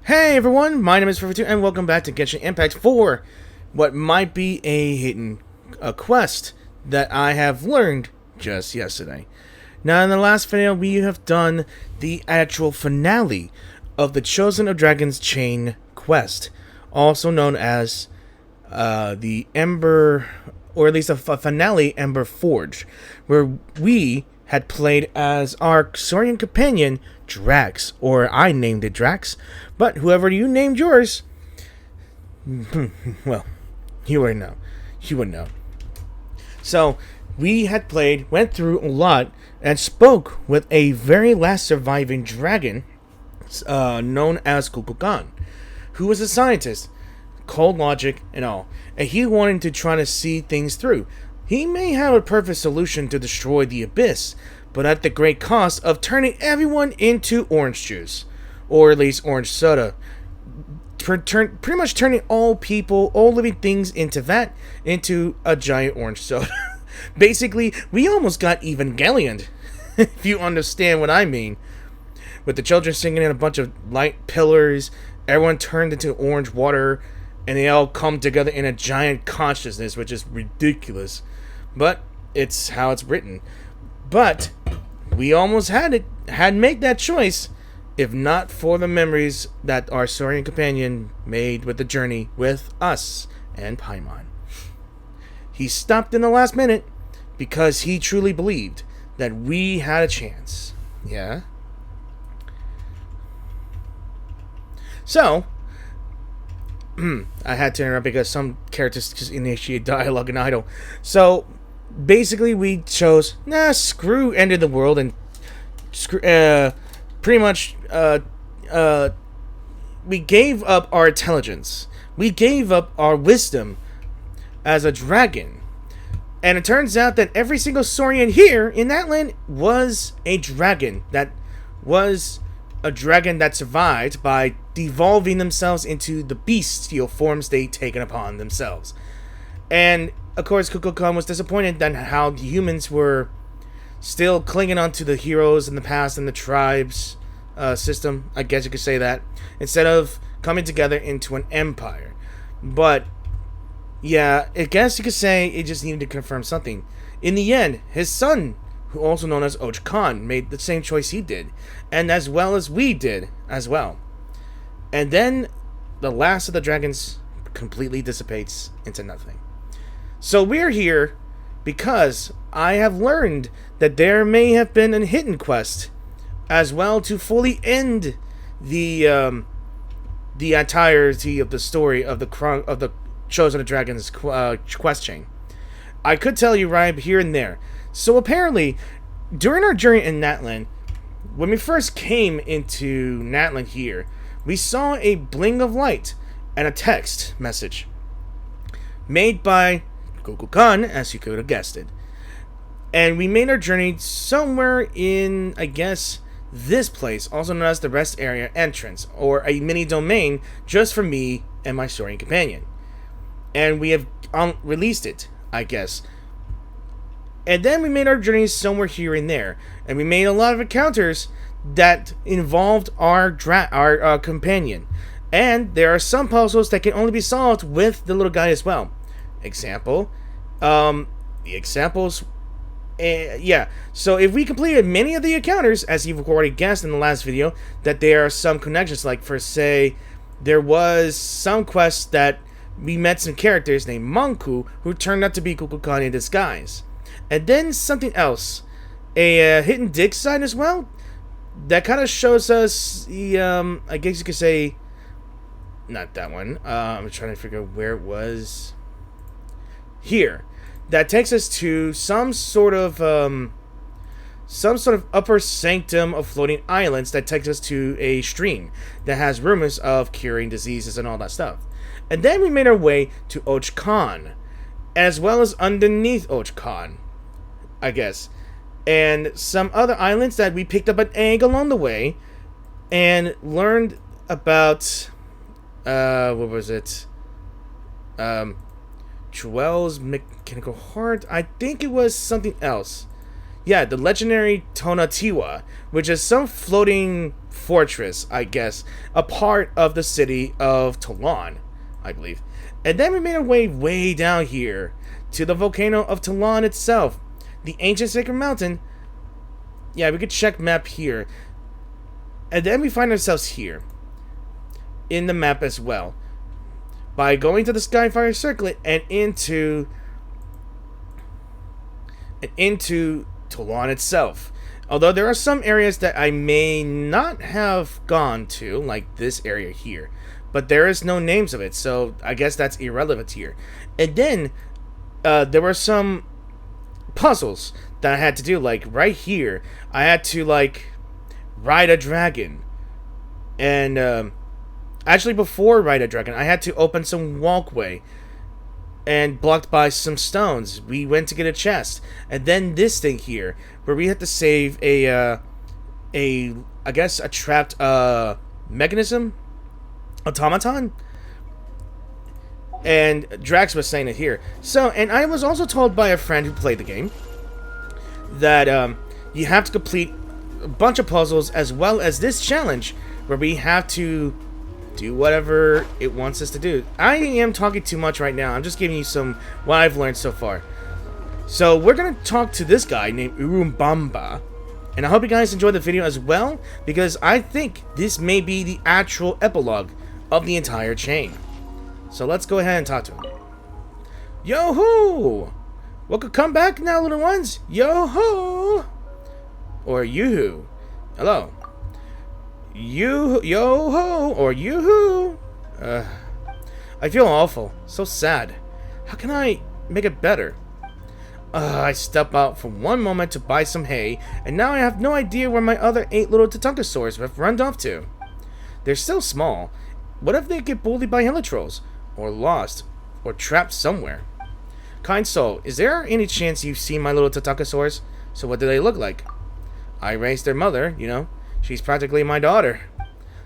Hey everyone, my name is Forever2 and welcome back to Genshin Impact for what might be a hidden quest that I have learned just yesterday. Now in the last video we have done the actual finale of the Chosen of Dragon's Chain quest, also known as the Ember, or at least a finale Ember Forge, where we had played as our saurian companion Draxx, or I named it Draxx, but whoever you named yours, well, you already know. You would know. So, we had played, went through a lot, and spoke with a very last surviving dragon, known as Kukulkan, who was a scientist, cold logic and all, and he wanted to try to see things through. He may have a perfect solution to destroy the Abyss, but at the great cost of turning everyone into orange juice, or at least orange soda. Pretty much turning all people, all living things into a giant orange soda. Basically, we almost got Evangelioned, if you understand what I mean. With the children singing in a bunch of light pillars, everyone turned into orange water, and they all come together in a giant consciousness, which is ridiculous. But it's how it's written. But we almost had made that choice, if not for the memories that our saurian companion made with the journey with us and Paimon. He stopped in the last minute because he truly believed that we had a chance. Yeah? So, I had to interrupt because some characters just initiate dialogue and idle. So, basically we chose, screw end of the world and pretty much, we gave up our intelligence. We gave up our wisdom as a dragon. And it turns out that every single saurian here in that land was a dragon. That survived by devolving themselves into the bestial forms they'd taken upon themselves. And, of course, Kukulkan was disappointed that how the humans were still clinging on to the heroes in the past and the tribes system, I guess you could say that, instead of coming together into an empire. But, yeah, I guess you could say it just needed to confirm something. In the end, his son, who also known as Khan, made the same choice he did, and as well as we did as well. And then the last of the dragons completely dissipates into nothing. So we're here because I have learned that there may have been a hidden quest as well to fully end the entirety of the story of the Chosen of Dragons quest chain. I could tell you right here and there. So apparently, during our journey in Natlan, when we first came into Natlan here, we saw a bling of light and a text message made by Kukulkan, as you could have guessed it. And we made our journey somewhere in, I guess, this place, also known as the rest area entrance, or a mini domain just for me and my saurian companion. And we have released it, I guess. And then we made our journeys somewhere here and there, and we made a lot of encounters that involved our companion. And there are some puzzles that can only be solved with the little guy as well. Example, the examples. Yeah, so if we completed many of the encounters, as you've already guessed in the last video, that there are some connections. Like, for say, there was some quest that we met some characters named Manku who turned out to be Kukulkan in disguise. And then something else, a hidden dig site as well, that kind of shows us the, I guess you could say, not that one, I'm trying to figure out where it was. Here. That takes us to some sort of upper sanctum of floating islands that takes us to a stream that has rumors of curing diseases and all that stuff. And then we made our way to Khan, as well as underneath Khan, I guess, and some other islands that we picked up an egg along the way, and learned about, what was it? Joelle's mechanical heart. I think it was something else. Yeah, the legendary Tonatiwa, which is some floating fortress, I guess, a part of the city of Toulon, I believe. And then we made our way down here to the volcano of Toulon itself, the ancient sacred mountain. Yeah, we could check map here. And then we find ourselves here in the map as well by going to the Skyfire Circlet and into Toulon itself. Although there are some areas that I may not have gone to, like this area here, but there is no names of it, so I guess that's irrelevant here. And then there were some puzzles that I had to do, like right here I had to like ride a dragon, and actually before ride a dragon I had to open some walkway and blocked by some stones. We went to get a chest, and then this thing here where we had to save a I guess a trapped mechanism automaton. And Draxx was saying it here. So, and I was also told by a friend who played the game that you have to complete a bunch of puzzles as well as this challenge where we have to do whatever it wants us to do. I am talking too much right now. I'm just giving you some what I've learned so far. So we're going to talk to this guy named Urumbamba. And I hope you guys enjoyed the video as well, because I think this may be the actual epilogue of the entire chain. So let's go ahead and talk to him. Yo-hoo! Welcome, come back now, little ones. Yo-hoo! Or yoo-hoo. Hello. Yo-ho! Or yoo-hoo! I feel awful. So sad. How can I make it better? I step out for one moment to buy some hay, and now I have no idea where my other 8 little Tatankasaurs have run off to. They're still small. What if they get bullied by helitrolls? Or lost? Or trapped somewhere? Kind soul, is there any chance you've seen my little Tatankasaurs? So what do they look like? I raised their mother, you know. She's practically my daughter.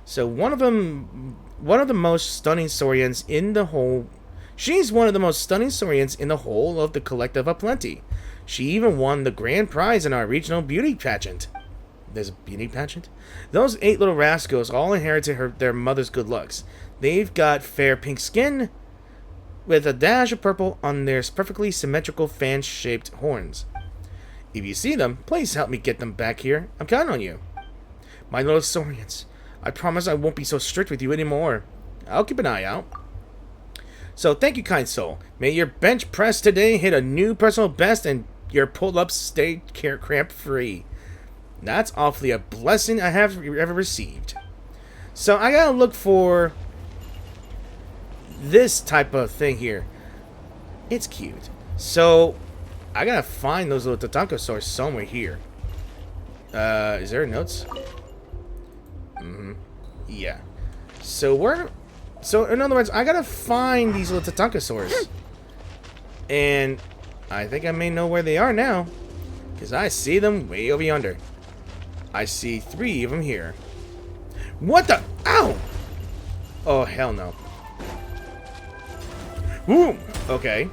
So one of the most stunning saurians in the whole... She's one of the most stunning saurians in the whole of the Collective Aplenty. She even won the grand prize in our regional beauty pageant. There's a beauty pageant? Those 8 little rascals all inherited their mother's good looks. They've got fair pink skin with a dash of purple on their perfectly symmetrical fan-shaped horns. If you see them, please help me get them back here. I'm counting on you. My little saurians, I promise I won't be so strict with you anymore. I'll keep an eye out. So thank you, kind soul. May your bench press today hit a new personal best and your pull-ups stay cramp-free. That's awfully a blessing I have ever received. So I gotta look for this type of thing here. It's cute. So I gotta find those little Tatankasaurs somewhere here. Is there notes? Yeah. So in other words, I gotta find these little Tatankasaurs. And I think I may know where they are now, because I see them way over yonder. I see 3 of them here. What the? Ow! Oh, hell no. Woo! Okay.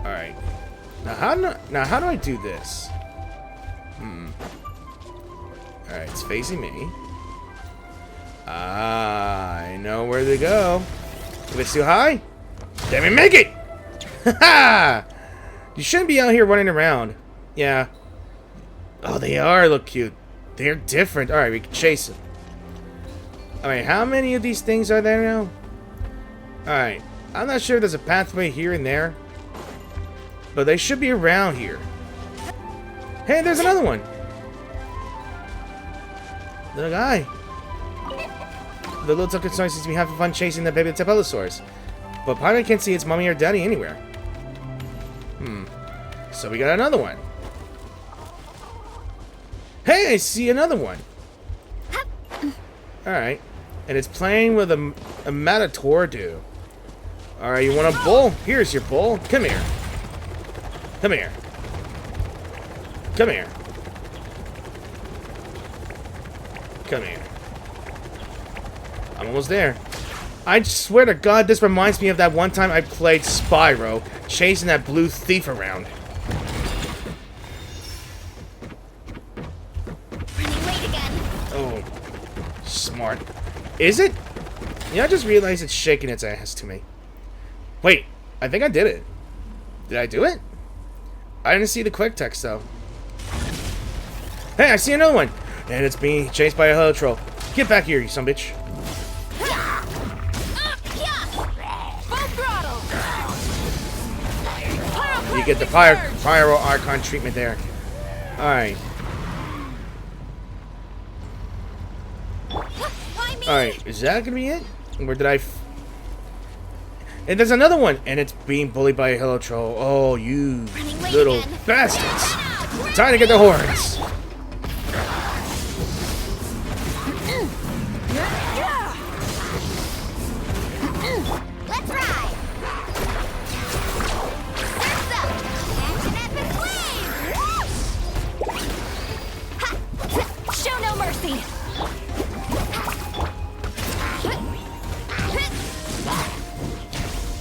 Alright. Now how do I do this? Alright, it's facing me. I know where to go. If it's too high, then we make it! Haha! You shouldn't be out here running around. Yeah. Oh, they are look cute. They're different. Alright, we can chase them. Alright, how many of these things are there now? Alright. I'm not sure if there's a pathway here and there, but they should be around here. Hey, there's another one. Little guy. The little Tatankasaur seems to be having fun chasing the baby Tapelosaurus, but probably can't see its mommy or daddy anywhere. So we got another one. Hey, I see another one. Alright. And it's playing with a Matador. Alright, you want a bull? Here's your bull. Come here. Come here. Come here. Come here. I'm almost there. I swear to God, this reminds me of that one time I played Spyro, chasing that blue thief around. Is it? Yeah, I just realized it's shaking its ass to me. Wait, I think I did it. Did I do it? I didn't see the quick text, though. Hey, I see another one! And it's being chased by a heliotrope. Get back here, you son bitch. You get the Pyro Archon treatment there. Alright. Alright, is that gonna be it? Or did I... And there's another one! And it's being bullied by a heliotrope. Oh, you little bastards! Time to get the horns! Let's ride! Show no mercy!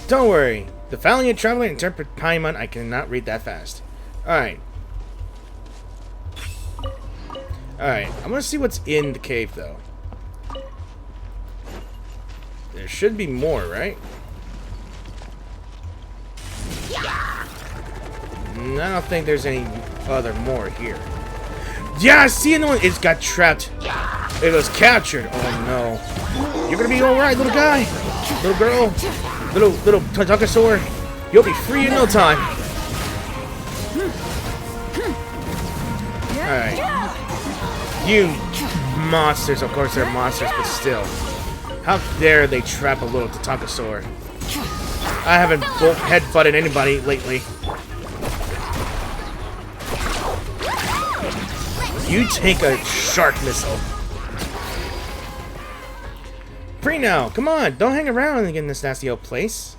Don't worry. The valiant traveler interpret Paimon. I cannot read that fast. Alright. Alright. I'm gonna see what's in the cave, though. There should be more, right? I don't think there's any other more here. Yeah, I see another one. It's got trapped. It was captured. Oh, no. You're gonna be alright, little guy. Little girl. Little Tentacosaur, you'll be free in no time. Alright. You monsters, of course they're monsters, but still. How dare they trap a little Tentacosaur? I haven't head-butted anybody lately. You take a shark missile. Free now! Come on! Don't hang around and get in this nasty old place.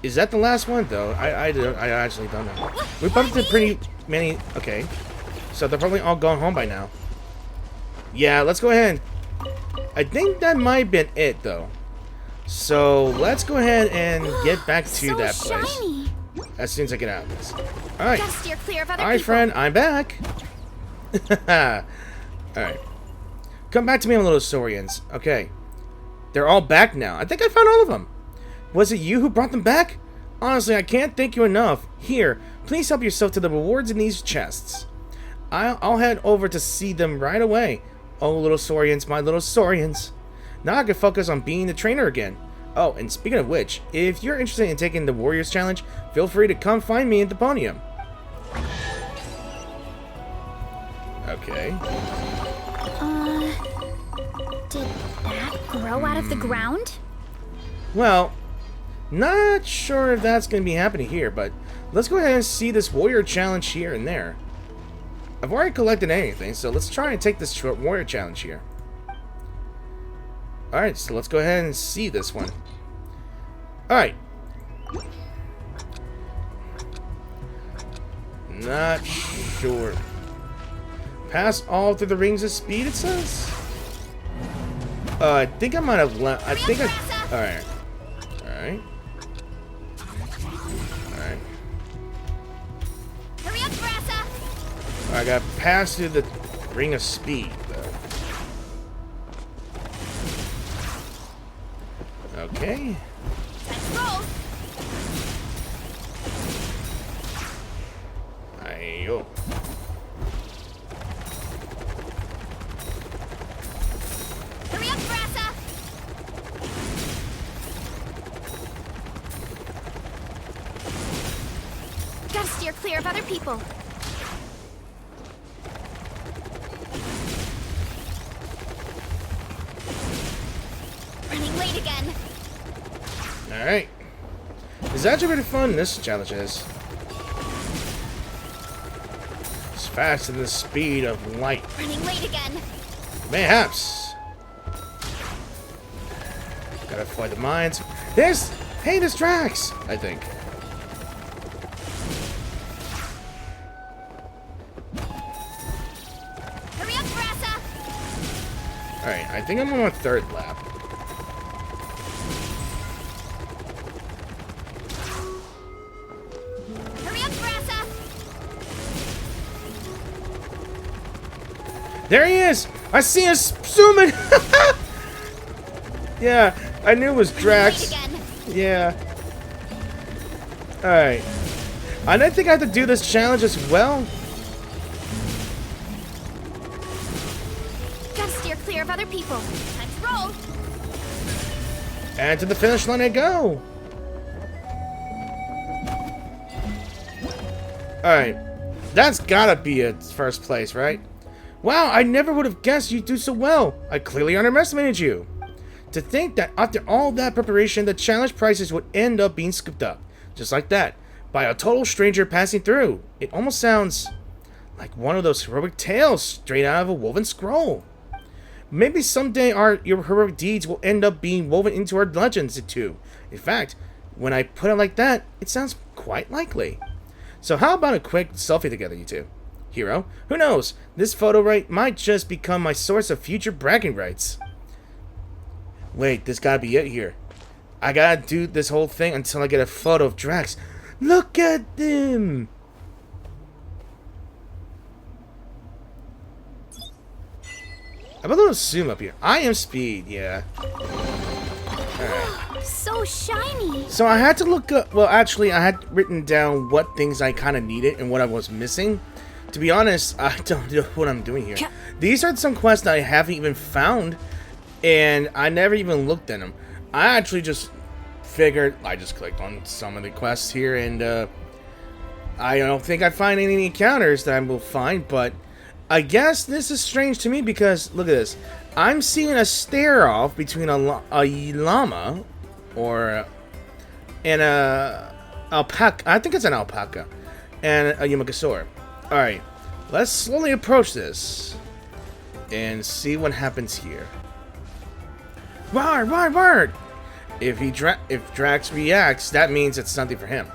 Is that the last one, though? I actually don't know. We bumped into pretty many... Okay. So they're probably all gone home by now. Yeah, let's go ahead. I think that might have been it, though. So let's go ahead and get back to that place. Shiny. As soon as I get out of this. Alright. Gotta steer clear of other Alright, people. friend. I'm back. Alright. Come back to me, little saurians. Okay. They're all back now. I think I found all of them. Was it you who brought them back? Honestly, I can't thank you enough. Here, please help yourself to the rewards in these chests. I'll head over to see them right away. Oh, little saurians, my little saurians. Now I can focus on being the trainer again. Oh, and speaking of which, if you're interested in taking the Warriors Challenge, feel free to come find me at the podium. Okay. Did that grow out of the ground? Well, not sure if that's going to be happening here, but let's go ahead and see this Warrior Challenge here and there. I've already collected anything, so let's try and take this short Warrior Challenge here. Alright, so let's go ahead and see this one. Alright. Not sure. Pass all through the rings of speed, it says? I think I might have left. I think I... Alright. Alright. Alright. Hurry up, Brassa! I got passed through the ring of speed, though. Okay. Let's roll! Ayo. Hurry up, Brassa! Gotta steer clear of other people. Running late again. Alright. It's actually pretty fun, this challenge is. It's faster than the speed of light. Running late again. Mayhaps. Gotta avoid the mines. There's... Hey, there's Draxx, I think. Hurry up, Brassa! Alright, I think I'm on my third lap. Hurry up, Brassa! There he is! I see us zooming! Yeah, I knew it was Late Draxx. again. Yeah. Alright. And I think I have to do this challenge as well. Gotta steer clear of other people. Time to roll. And to the finish line I go. Alright. That's gotta be its first place, right? Wow, I never would have guessed you'd do so well. I clearly underestimated you. To think that after all that preparation, the challenge prizes would end up being scooped up. Just like that. By a total stranger passing through. It almost sounds like one of those heroic tales straight out of a woven scroll. Maybe someday your heroic deeds will end up being woven into our legends too. In fact, when I put it like that, it sounds quite likely. So how about a quick selfie together, you two? Hero? Who knows? This photo right might just become my source of future bragging rights. Wait, this gotta be it here. I gotta do this whole thing until I get a photo of Draxx. Look at them! I'm a little zoom up here. I am speed, yeah. Alright. So shiny. So I had to look up, well actually I had written down what things I kind of needed and what I was missing. To be honest, I don't know what I'm doing here. These are some quests that I haven't even found and I never even looked at them. I actually just figured, I just clicked on some of the quests here and I don't think I find any encounters that I will find, but I guess this is strange to me because, look at this. I'm seeing a stare-off between a llama or and a alpaca. I think it's an alpaca and a Yumakasaur. Alright, let's slowly approach this and see what happens here. Rawr, rawr, rawr! If Draxx reacts, that means it's something for him.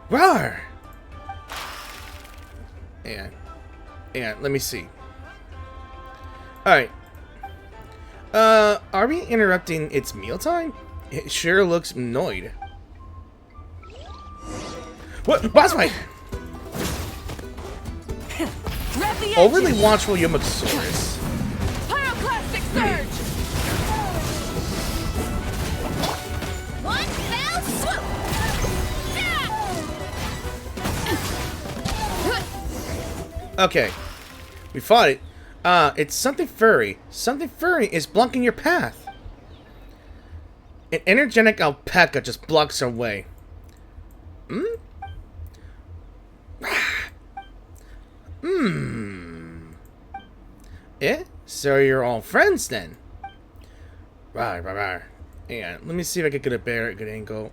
Rawr! And let me see. Alright. Are we interrupting its mealtime? It sure looks annoyed. What? Boss fight! Overly watchful Yumakasaurus. Pyroclastic surge! One fell swoop. Okay. We fought it. It's something furry. Something furry is blocking your path. An energetic alpaca just blocks our way. Hmm? Eh? So you're all friends then? Right. Yeah, let me see if I can get a good angle.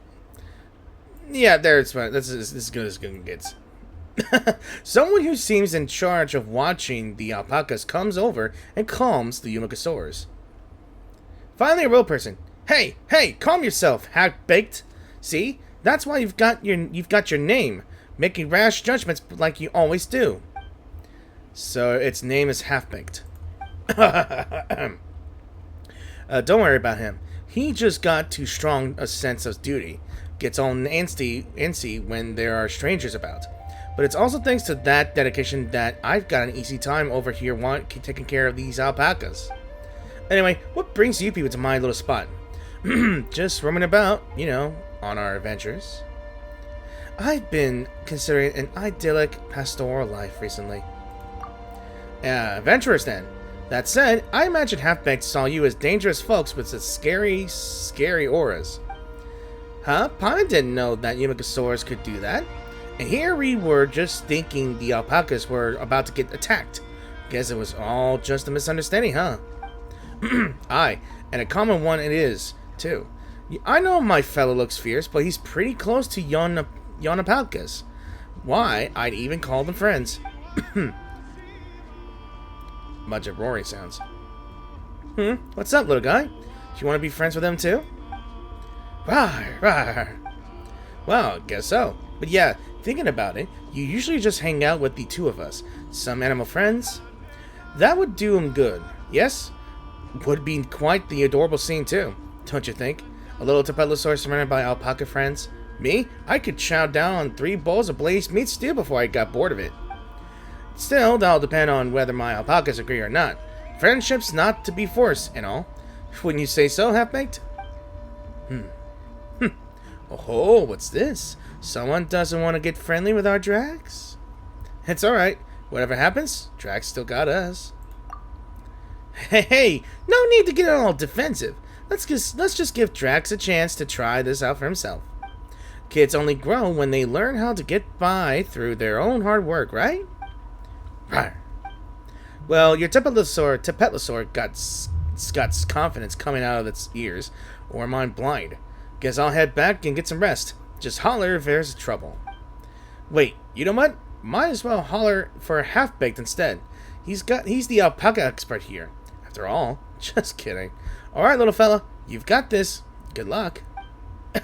Yeah, there it's fine. This is as good as it gets. Someone who seems in charge of watching the alpacas comes over and calms the Yumakasaurs. Finally, a real person. Hey, calm yourself, half-baked. See, that's why you've got your name, making rash judgments like you always do. So its name is Half-Baked. Don't worry about him. He just got too strong a sense of duty. Gets all antsy when there are strangers about. But it's also thanks to that dedication that I've got an easy time over here taking care of these alpacas. Anyway, what brings you people to my little spot? Just roaming about, you know, on our adventures. I've been considering an idyllic pastoral life recently. Adventurers then. That said, I imagine Half-Baked saw you as dangerous folks with such scary auras. Huh? Paimon didn't know that Yumakasaurs could do that. And here we were just thinking the alpacas were about to get attacked. Guess it was all just a misunderstanding, huh? Aye, and a common one it is, too. I know my fellow looks fierce, but he's pretty close to yon alpacas. Why, I'd even call them friends. Bunch of roaring sounds. What's up, little guy? Do you want to be friends with them, too? Rawr. Well, guess so. But yeah, thinking about it, you usually just hang out with the two of us. Some animal friends. That would do him good, yes? Would be quite the adorable scene too, don't you think? A little Tapetlosaur surrounded by alpaca friends. Me? I could chow down on 3 bowls of blazed meat stew before I got bored of it. Still, that'll depend on whether my alpacas agree or not. Friendship's not to be forced and all. Wouldn't you say so, Half-Baked? Oh, what's this? Someone doesn't want to get friendly with our Draxx? It's alright. Whatever happens, Draxx still got us. Hey, no need to get all defensive. Let's just give Draxx a chance to try this out for himself. Kids only grow when they learn how to get by through their own hard work, right? Rawr. Well, your Tepetlosaur got confidence coming out of its ears, or am I blind? Guess I'll head back and get some rest. Just holler if there's trouble. Wait, you know what? Might as well holler for Half-Baked instead. He's the alpaca expert here. After all, just kidding. Alright, little fella, you've got this. Good luck.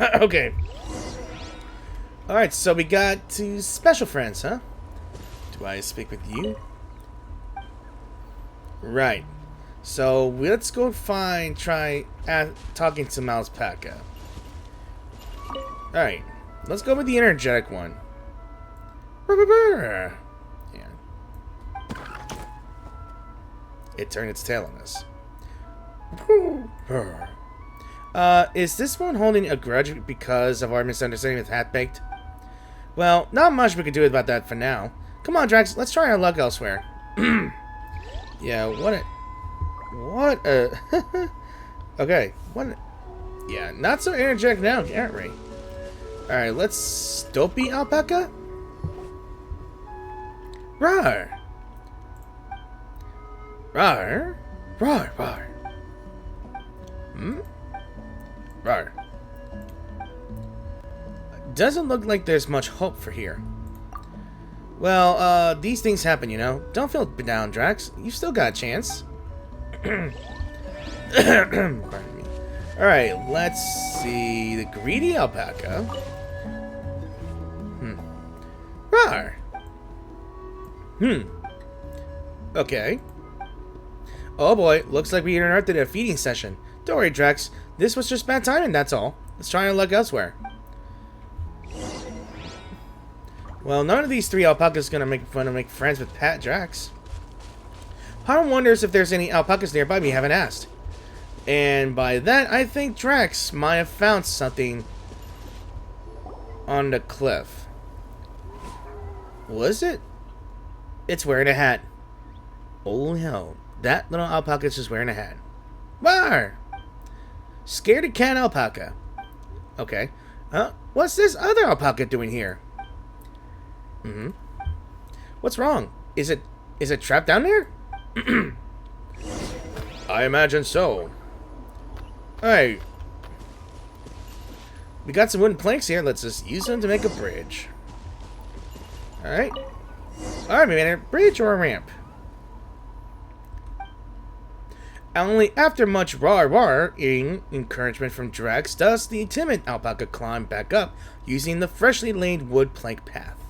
Okay. Alright, so we got two special friends, huh? Do I speak with you? Right. So let's go try talking to Malpaca. Alright, let's go with the energetic one. Yeah. It turned its tail on us. Is this one holding a grudge because of our misunderstanding with Half-Baked? Well, not much we can do about that for now. Come on, Draxx, let's try our luck elsewhere. Yeah, okay, yeah, not so energetic now, aren't we? Alright, let's Dopey Alpaca? Rawr! Rawr! Rawr, rawr. Rawr. Doesn't look like there's much hope for here. Well, these things happen, you know. Don't feel down, Draxx. You've still got a chance. Pardon me. Alright, let's see. The greedy alpaca. Rawr. Okay. Oh boy, looks like we interrupted a feeding session. Don't worry, Draxx. This was just bad timing, that's all. Let's try and look elsewhere. Well, none of these three alpacas gonna make friends with Pat Draxx. Paimon wonders if there's any alpacas nearby we haven't asked. And by that, I think Draxx might have found something on the cliff. Was it? It's wearing a hat. Oh hell, that little alpaca's just wearing a hat. Bar! Scaredy cat alpaca. Okay. What's this other alpaca doing here? What's wrong? Is it trapped down there? I imagine so. Alright. We got some wooden planks here. Let's just use them to make a bridge. Alright. Alright, we made a bridge or a ramp. Only after much rawr-rawing encouragement from Draxx does the timid alpaca climb back up using the freshly laid wood plank path.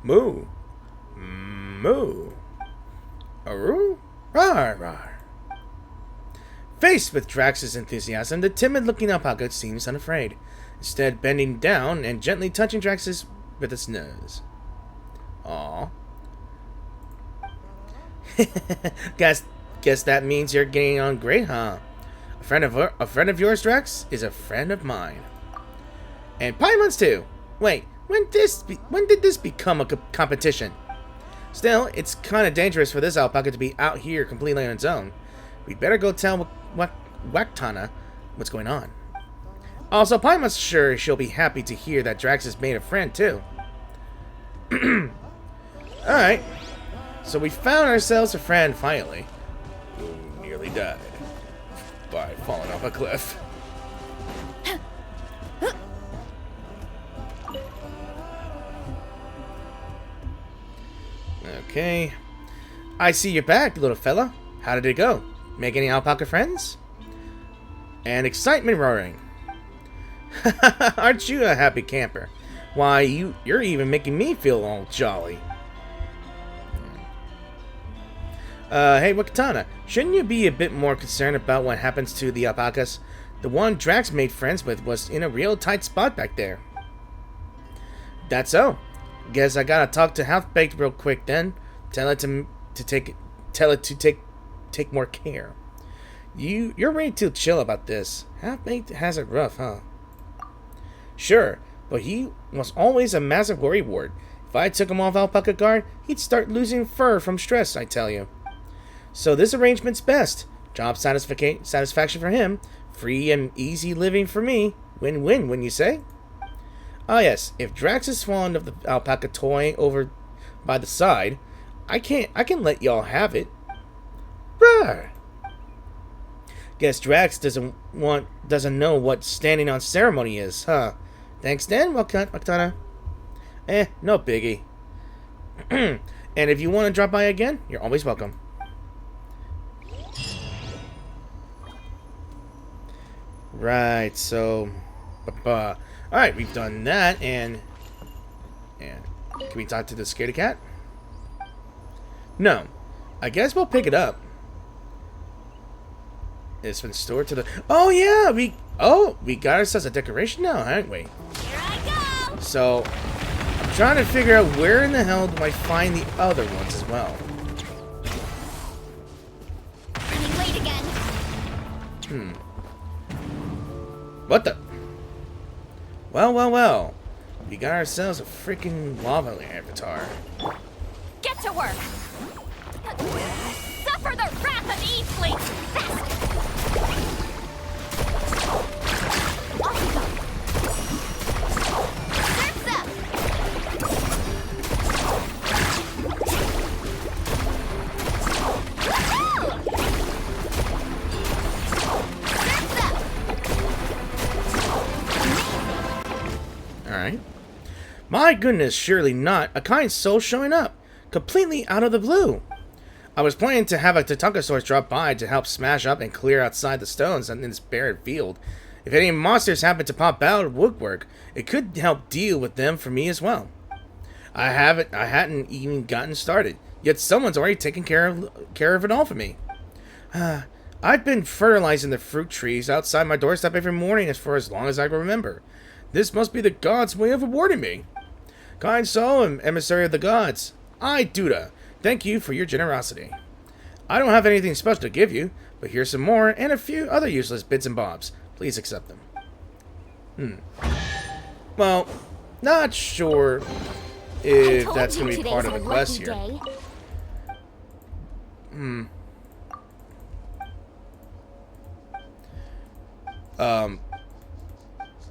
Moo. Moo. Aroo. Rawr, rawr. Faced with Draxx's enthusiasm, the timid-looking alpaca seems unafraid, instead bending down and gently touching Draxx's with its nose. Aww. Guess that means you're getting on great, huh? A friend of yours, Draxx, is a friend of mine. And Paimon's too. Wait, when did this become a competition? Still, it's kind of dangerous for this alpaca to be out here completely on its own. We'd better go tell Waktana what's going on. Also, Paimon's sure she'll be happy to hear that Draxx has made a friend too. Alright. So we found ourselves a friend finally. Who nearly died by falling off a cliff. Okay. I see you're back, little fella. How did it go? Make any alpaca friends? And excitement roaring. Aren't you a happy camper? Why, you're even making me feel all jolly. Hey, Waktana, shouldn't you be a bit more concerned about what happens to the alpacas? The one Draxx made friends with was in a real tight spot back there. That's so. Guess I gotta talk to Half-Baked real quick then. Tell it to take more care. You're way too chill about this. Half-baked has it rough, huh? Sure, but he was always a massive worry ward. If I took him off alpaca guard, he'd start losing fur from stress, I tell you. So this arrangement's best. Job satisfaction for him. Free and easy living for me. Win-win, wouldn't you say? Ah yes, if Draxx is fond of the alpaca toy over by the side, I can let y'all have it. Bruh. Guess Draxx doesn't know what standing on ceremony is, huh? Thanks, Dan. Wakana. No biggie. And if you want to drop by again, you're always welcome. Right, so... Alright, we've done that, and... Can we talk to the scaredy cat? No. I guess we'll pick it up. It's been stored to the... Oh, yeah! We got ourselves a decoration now, haven't we? Here I go! So, I'm trying to figure out where in the hell do I find the other ones as well. Running late again. What the? Well. We got ourselves a freaking lava avatar. Get to work! Suffer the wrath of Eastling! Fast! Off you go. Surf's up. Woohoo! Surf's up. Alright. My goodness, surely not. A kind soul showing up. Completely out of the blue. I was planning to have a Tatankasaurus drop by to help smash up and clear outside the stones in this barren field. If any monsters happen to pop out of woodwork, it could help deal with them for me as well. I hadn't even gotten started, yet someone's already taken care of it all for me. I've been fertilizing the fruit trees outside my doorstep every morning for as long as I can remember. This must be the gods' way of rewarding me. Kind soul and emissary of the gods, I, Duda, thank you for your generosity. I don't have anything special to give you, but here's some more and a few other useless bits and bobs. Please accept them. Well, not sure if that's going to be part of the quest here.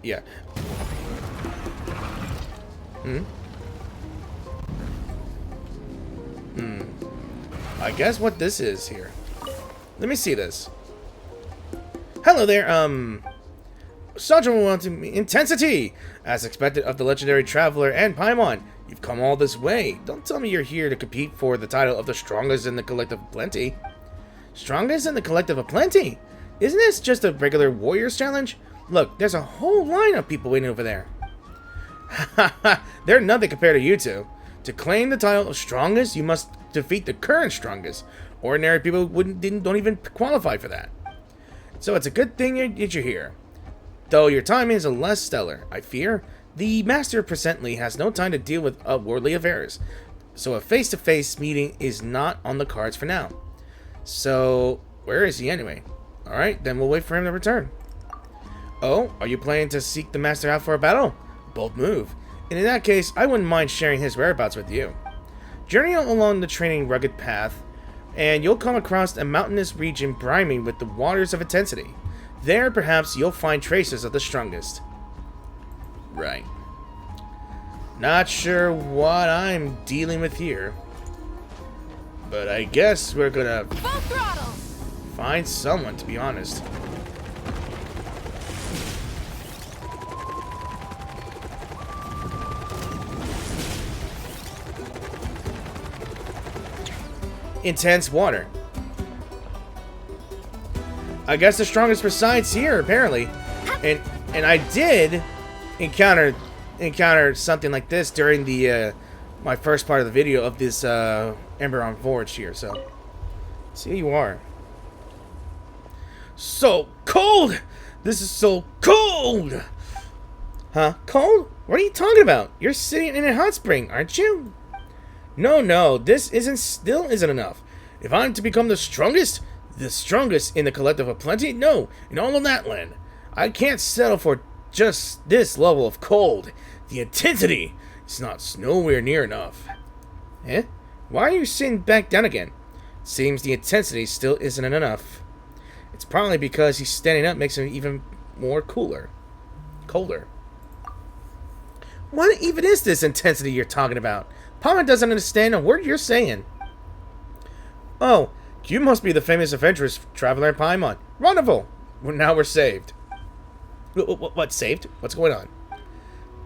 Yeah. I guess what this is here. Let me see this. Hello there, Sergeant wanting intensity! As expected of the legendary traveler and Paimon, you've come all this way. Don't tell me you're here to compete for the title of the strongest in the collective of plenty. Strongest in the collective of plenty? Isn't this just a regular warriors challenge? Look, there's a whole line of people waiting over there. Haha, they're nothing compared to you two. To claim the title of strongest, you must defeat the current strongest. Ordinary people don't even qualify for that. So it's a good thing that you're here. Though your timing is less stellar, I fear, the Master presently has no time to deal with worldly affairs. So a face-to-face meeting is not on the cards for now. So, where is he anyway? Alright, then we'll wait for him to return. Oh, are you planning to seek the Master out for a battle? Bold move. And in that case, I wouldn't mind sharing his whereabouts with you. Journey along the training rugged path, and you'll come across a mountainous region brimming with the waters of intensity. There, perhaps, you'll find traces of the strongest. Right. Not sure what I'm dealing with here. But I guess we're gonna Full throttle! find someone, to be honest. Intense water. I guess the strongest resides here, apparently. And I did encounter something like this during the my first part of the video of this Emberon Forge here, so see who you are. So cold! This is so cold! Huh? Cold? What are you talking about? You're sitting in a hot spring, aren't you? No, this still isn't enough. If I'm to become the strongest, The strongest in the collective of plenty? No, in all of that land. I can't settle for just this level of cold. The intensity is not nowhere near enough. Eh? Why are you sitting back down again? Seems the intensity still isn't enough. It's probably because he's standing up makes him even more colder. What even is this intensity you're talking about? Paimon doesn't understand a word you're saying. Oh, you must be the famous adventurous traveler Paimon. Wonderful! Well, now we're saved. What, saved? What's going on?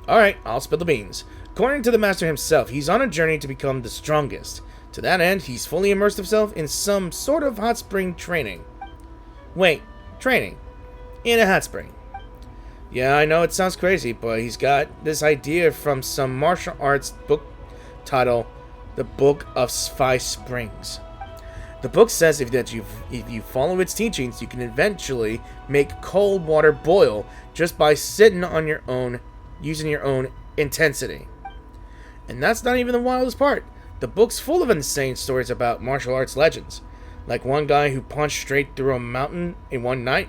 Alright, I'll spill the beans. According to the master himself, he's on a journey to become the strongest. To that end, he's fully immersed himself in some sort of hot spring training. Wait, training? In a hot spring. Yeah, I know it sounds crazy, but he's got this idea from some martial arts book titled The Book of Five Springs. The book says if you follow its teachings, you can eventually make cold water boil just by sitting on your own, using your own intensity. And that's not even the wildest part. The book's full of insane stories about martial arts legends, like one guy who punched straight through a mountain in one night,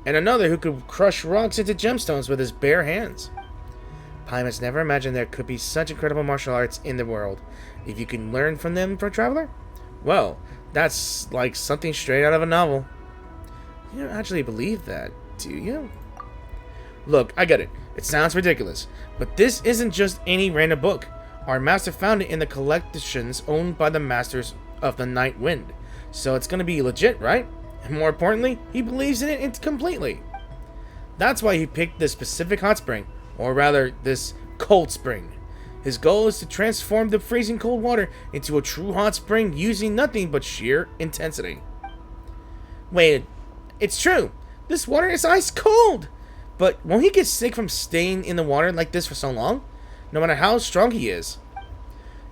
and another who could crush rocks into gemstones with his bare hands. Paimon's never imagined there could be such incredible martial arts in the world. If you can learn from them for a traveler, well, that's like something straight out of a novel. You don't actually believe that, do you? Look, I get it. It sounds ridiculous, but this isn't just any random book. Our master found it in the collections owned by the Masters of the Night Wind, so it's gonna be legit, right? And more importantly, he believes in it completely. That's why he picked this specific hot spring, or rather, this cold spring. His goal is to transform the freezing cold water into a true hot spring using nothing but sheer intensity. Wait, it's true. This water is ice cold. But won't he get sick from staying in the water like this for so long? No matter how strong he is.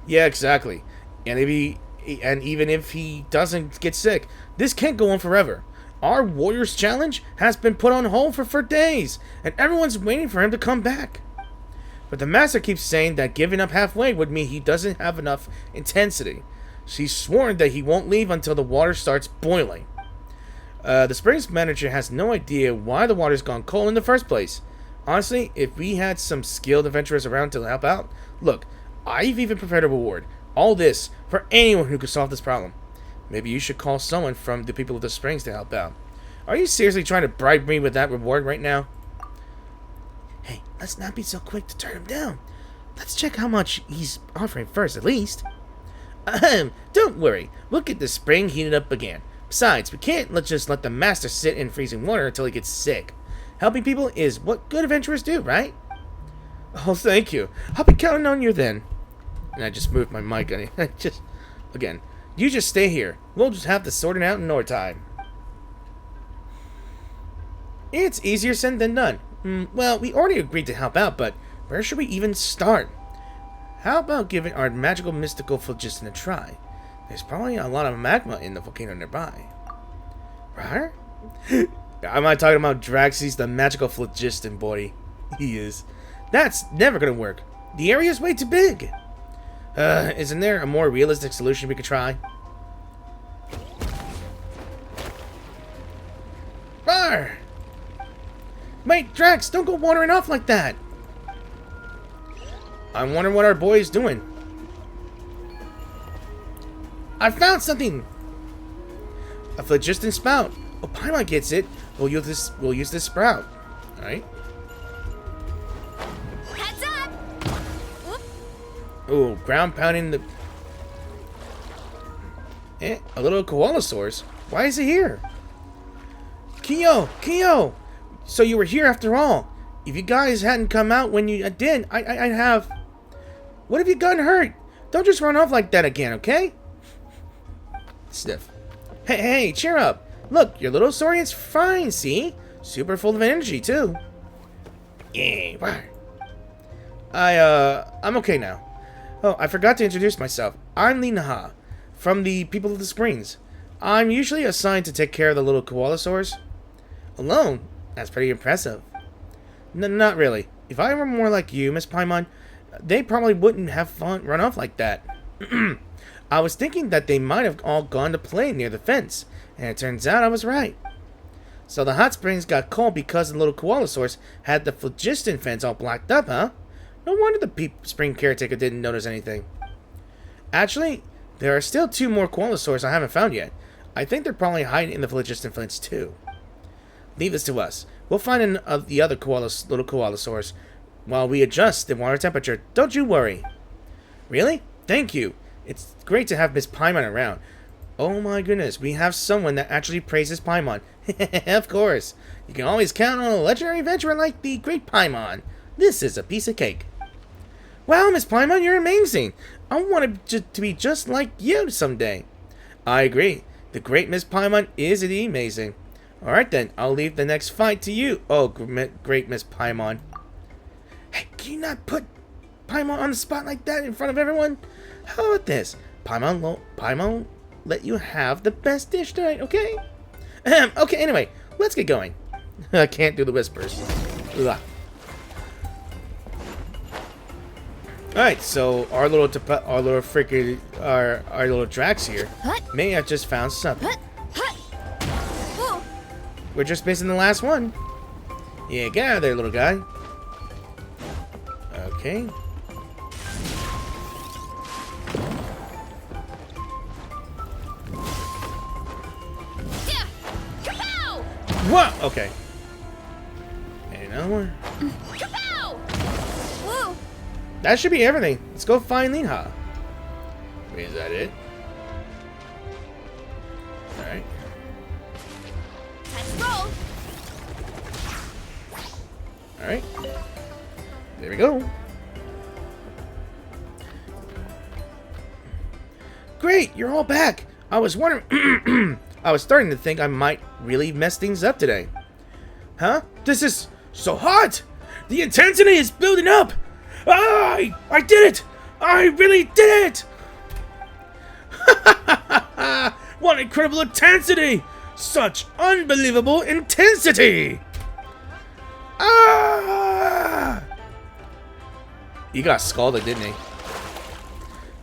Yeah, exactly. And even if he doesn't get sick, this can't go on forever. Our Warriors Challenge has been put on hold for days, and everyone's waiting for him to come back. But the master keeps saying that giving up halfway would mean he doesn't have enough intensity. He's sworn that he won't leave until the water starts boiling. The Springs manager has no idea why the water's gone cold in the first place. Honestly, if we had some skilled adventurers around to help out, look, I've even prepared a reward. All this for anyone who could solve this problem. Maybe you should call someone from the people of the Springs to help out. Are you seriously trying to bribe me with that reward right now? Hey, let's not be so quick to turn him down. Let's check how much he's offering first, at least. Don't worry. We'll get the spring heated up again. Besides, we can't just let the master sit in freezing water until he gets sick. Helping people is what good adventurers do, right? Oh, thank you. I'll be counting on you then. And I just moved my mic on it. Again, you just stay here. We'll just have to sort it out in no time. It's easier said than done. Well, we already agreed to help out, but where should we even start? How about giving our magical mystical phlogiston a try? There's probably a lot of magma in the volcano nearby. Right? Am I talking about Draxx? He's the magical phlogiston boy. He is. That's never gonna work. The area's way too big. Isn't there a more realistic solution we could try? Rawr! Wait, Draxx, don't go wandering off like that. I'm wondering what our boy is doing. I found something. A phlogiston spout. Oh, Paimon gets it. We'll use this sprout. All right. Heads up! Whoop. Ooh, ground pounding the. A little koalasaurus. Why is it here? Kyo! So you were here after all. If you guys hadn't come out when you did, I'd have. What have you gotten hurt? Don't just run off like that again, okay? Sniff. Hey, cheer up. Look, your little saurian's fine, see? Super full of energy, too. Yeah, I'm okay now. Oh, I forgot to introduce myself. I'm Lee Naha, from the People of the Springs. I'm usually assigned to take care of the little koalasaurs. Alone? That's pretty impressive. Not really. If I were more like you, Miss Paimon, they probably wouldn't have run off like that. I was thinking that they might have all gone to play near the fence, And it turns out I was right. So the hot springs got cold because the little koalasaurus had the phlogiston fence all blacked up, huh? No wonder the spring caretaker didn't notice anything. Actually, there are still 2 more koalasaurs I haven't found yet. I think they're probably hiding in the phlogiston fence too. Leave this to us. We'll find the other little koalasaurs while we adjust the water temperature. Don't you worry. Really? Thank you. It's great to have Miss Paimon around. Oh my goodness, we have someone that actually praises Paimon. Of course. You can always count on a legendary adventurer like the great Paimon. This is a piece of cake. Wow, Miss Paimon, you're amazing. I want to be just like you someday. I agree. The great Miss Paimon is indeed amazing. Alright then, I'll leave the next fight to you. Oh, great Miss Paimon. Hey, can you not put Paimon on the spot like that in front of everyone? How about this? Paimon let you have the best dish tonight, okay? Okay, anyway, let's get going. I can't do the whispers. Ugh. Alright, so our little Draxx here may have just found something. We're just missing the last one. Yeah, get out of there, little guy. Okay. What? Okay. And another one. That should be everything. Let's go find Linha. Wait, is that it? Alright. Let's roll. Alright. There we go. Great, you're all back. I was wondering... I was starting to think I might really mess things up today. Huh? This is so hot! The intensity is building up! I did it! I really did it! What incredible intensity! Such unbelievable intensity! Ah! He got scalded, didn't he?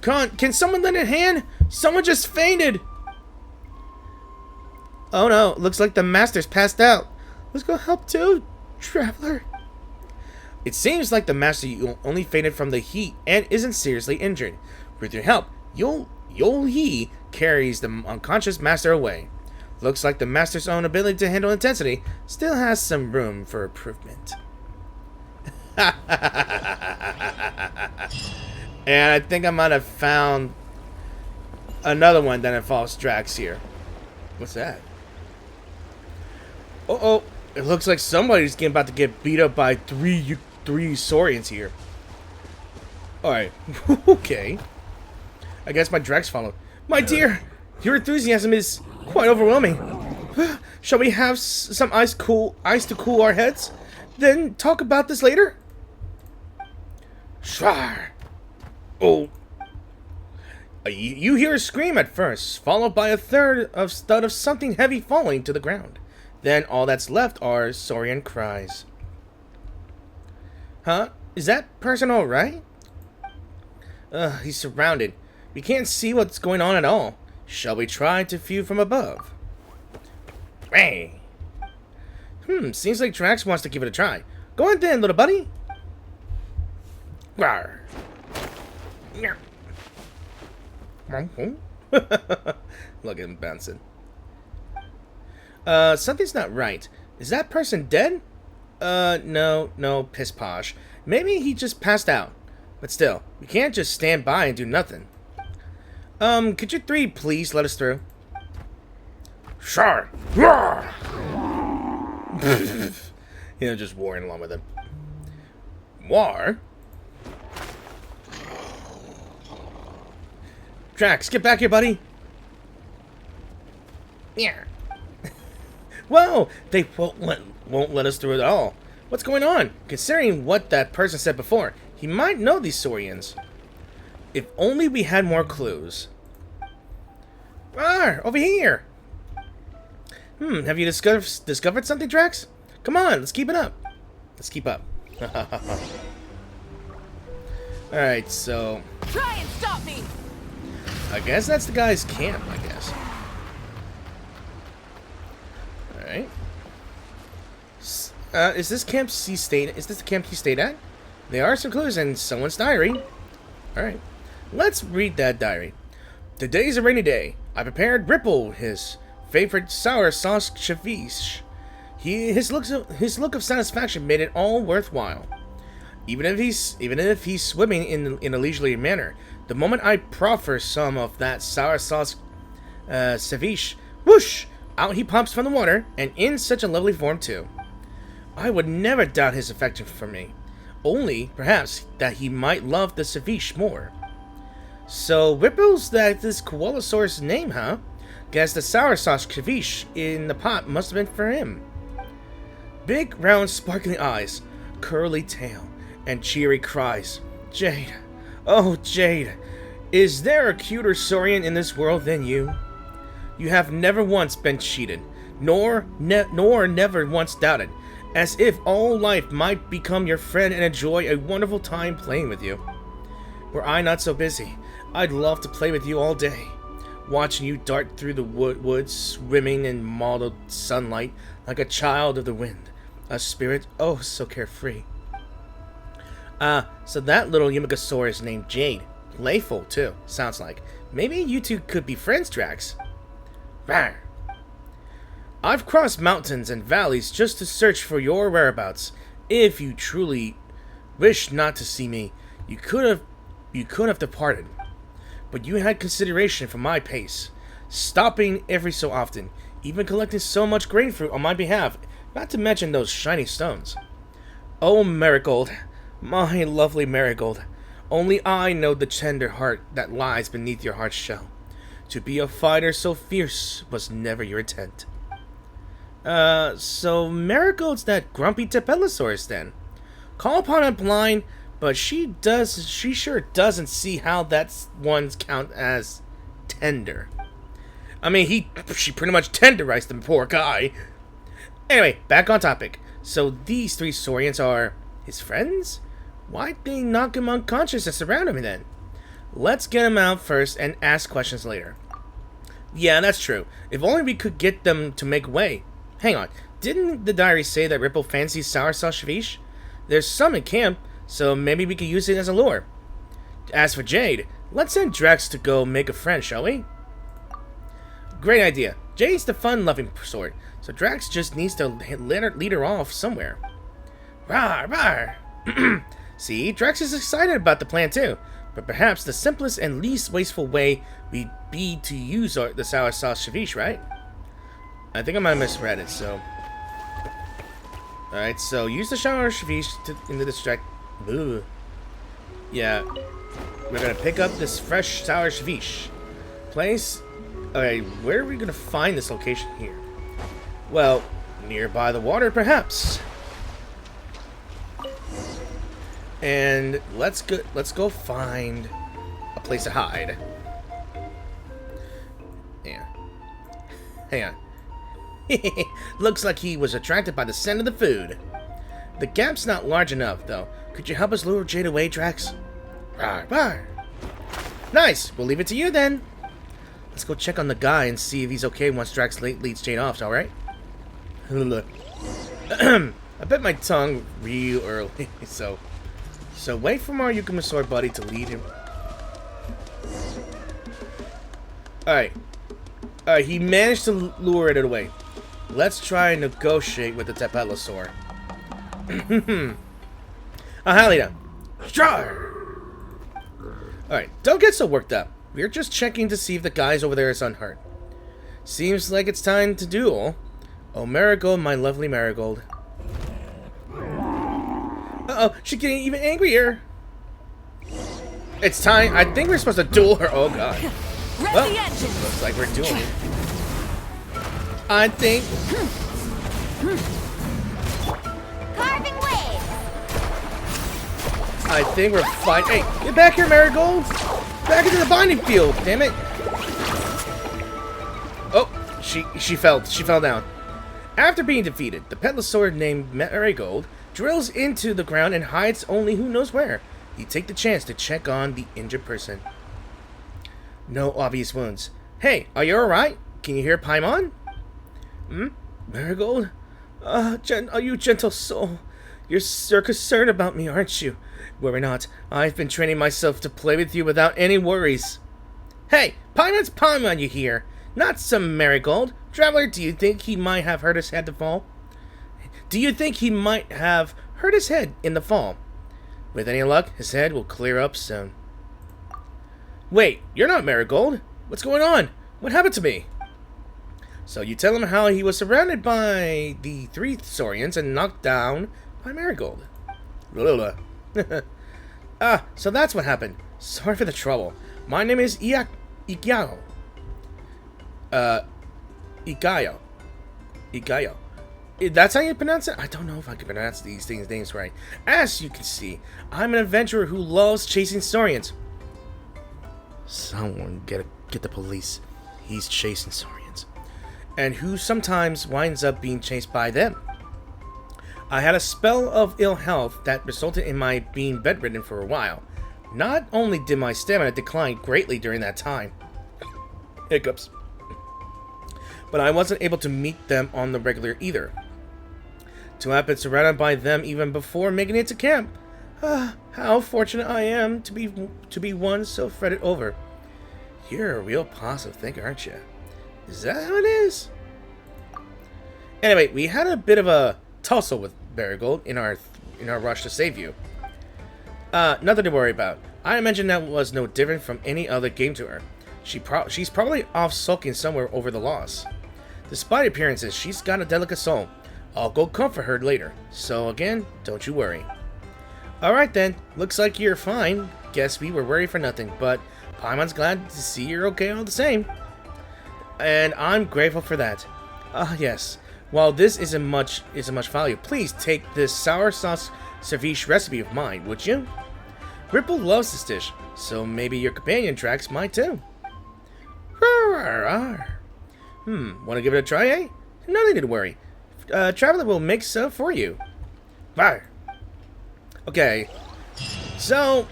Can someone lend a hand? Someone just fainted! Oh no, looks like the master's passed out. Let's go help too, traveler. It seems like the master only fainted from the heat and isn't seriously injured. With your help, he carries the unconscious master away. Looks like the master's own ability to handle intensity still has some room for improvement. And I think I might have found another one that involves Draxx here. What's that? Uh-oh. It looks like somebody's about to get beat up by three saurians here. Alright. Okay. I guess my Draxx followed. My dear, your enthusiasm is quite overwhelming. Shall we have some ice to cool our heads? Then talk about this later? Shar. Oh. You hear a scream at first, followed by a thud of something heavy falling to the ground. Then all that's left are saurian cries. Huh? Is that person alright? He's surrounded. We can't see what's going on at all. Shall we try to view from above? Hey. Seems like Draxx wants to give it a try. Go on then, little buddy. Rawr. Look at him bouncing. Something's not right. Is that person dead? No, piss posh. Maybe he just passed out. But still, we can't just stand by and do nothing. Could you three please let us through? Sure. Just warring along with him. War? Draxx, get back here, buddy. Yeah. Whoa! They won't let us through at all. What's going on? Considering what that person said before, he might know these saurians. If only we had more clues. Over here. Have you discovered something, Draxx? Come on, let's keep it up. Let's keep up. Alright, so... Try and stop me! I guess that's the guy's camp, I guess. Is this the camp he stayed at? There are some clues in someone's diary. Alright. Let's read that diary. Today's a rainy day. I prepared Ripple, his favorite sour sauce ceviche. His look of satisfaction made it all worthwhile. Even if he's swimming in a leisurely manner, the moment I proffer some of that sour sauce ceviche, whoosh! Out he pops from the water, and in such a lovely form too. I would never doubt his affection for me. Only, perhaps, that he might love the ceviche more. So, Ripple's this koalasaur's name, huh? Guess the sour sauce ceviche in the pot must have been for him. Big, round, sparkling eyes, curly tail, and cheery cries. Jade, oh Jade, is there a cuter saurian in this world than you? You have never once been cheated, nor never once doubted, as if all life might become your friend and enjoy a wonderful time playing with you. Were I not so busy, I'd love to play with you all day, watching you dart through the woods, swimming in mottled sunlight like a child of the wind, a spirit oh so carefree. So that little Yumikasaur is named Jade. Playful, too, sounds like. Maybe you two could be friends, Draxx. Rawr. I've crossed mountains and valleys just to search for your whereabouts. If you truly wished not to see me, you could have departed. But you had consideration for my pace, stopping every so often, even collecting so much grain fruit on my behalf, not to mention those shiny stones. Oh, Marigold, my lovely Marigold, only I know the tender heart that lies beneath your heart's shell. To be a fighter so fierce was never your intent. So Marigold's that grumpy Tepelosaurus then. Call upon her blind, but she sure doesn't see how that one's count as tender. I mean, she pretty much tenderized the poor guy. Anyway, back on topic. So these three saurians are his friends? Why'd they knock him unconscious and surround him then? Let's get him out first and ask questions later. Yeah, that's true. If only we could get them to make way. Hang on, didn't the diary say that Ripple fancies sour sauce ceviche? There's some in camp, so maybe we could use it as a lure. As for Jade, let's send Draxx to go make a friend, shall we? Great idea. Jade's the fun-loving sort, so Draxx just needs to lead her off somewhere. Rawr, rawr. See, Draxx is excited about the plan too, but perhaps the simplest and least wasteful way would be to use the sour sauce ceviche, right? I think I might have misread it, so... Alright, so use the sour ceviche in the distract... Ooh. Yeah. We're gonna pick up this fresh sour ceviche. Place... Alright, where are we gonna find this location here? Well, nearby the water, perhaps. And let's go find a place to hide. Yeah. Hang on. Looks like he was attracted by the scent of the food. The gap's not large enough, though. Could you help us lure Jade away, Draxx? Rawr, rawr. Nice! We'll leave it to you, then. Let's go check on the guy and see if he's okay once Draxx leads Jade off, alright? I bit my tongue real early, so wait for our Yukamasaur buddy to lead him. Alright. He managed to lure it away. Let's try and negotiate with the Tepelosaur. Halida. Alright, don't get so worked up. We're just checking to see if the guys over there is unhurt. Seems like it's time to duel. Oh, Marigold, my lovely Marigold. Uh-oh, she's getting even angrier. It's time. I think we're supposed to duel her. Oh, God. Well, looks like we're dueling. I think... Carving waves. I think we're fine. Hey, get back here, Marigold. Back into the binding field, damn it. Oh, she fell down. After being defeated, the Petlosaur named Marigold drills into the ground and hides only who knows where. You take the chance to check on the injured person. No obvious wounds. Hey, are you alright? Can you hear Paimon? Marigold? You gentle soul. You're concerned about me, aren't you? Worry not. I've been training myself to play with you without any worries. Hey, Paimon's Paimon, you hear? Not some marigold. Traveler, do you think he might have hurt his head to fall? Do you think he might have hurt his head in the fall? With any luck, his head will clear up soon. Wait, you're not Marigold. What's going on? What happened to me? So you tell him how he was surrounded by the 3 saurians and knocked down by Marigold. So that's what happened. Sorry for the trouble. My name is Igayo. Igayo. That's how you pronounce it? I don't know if I can pronounce these names right. As you can see, I'm an adventurer who loves chasing saurians. Someone get the police. He's chasing saurians. And who sometimes winds up being chased by them. I had a spell of ill health that resulted in my being bedridden for a while. Not only did my stamina decline greatly during that time, hiccups, but I wasn't able to meet them on the regular either. To have been surrounded by them even before making it to camp. How fortunate I am to be one so fretted over. You're a real positive thinker, aren't you? Is that how it is? Anyway, we had a bit of a tussle with Marigold in our rush to save you. Nothing to worry about. I imagine that was no different from any other game to her. She's probably off sulking somewhere over the loss. Despite appearances, she's got a delicate soul. I'll go comfort her later. So again, don't you worry. Alright then, looks like you're fine. Guess we were worried for nothing, but Paimon's glad to see you're okay all the same. And I'm grateful for that. Yes. While this isn't much value, please take this sour sauce ceviche recipe of mine, would you? Ripple loves this dish, so maybe your companion Draxx might too. Want to give it a try, eh? No need to worry. Traveler will make so for you. Bye. Okay, so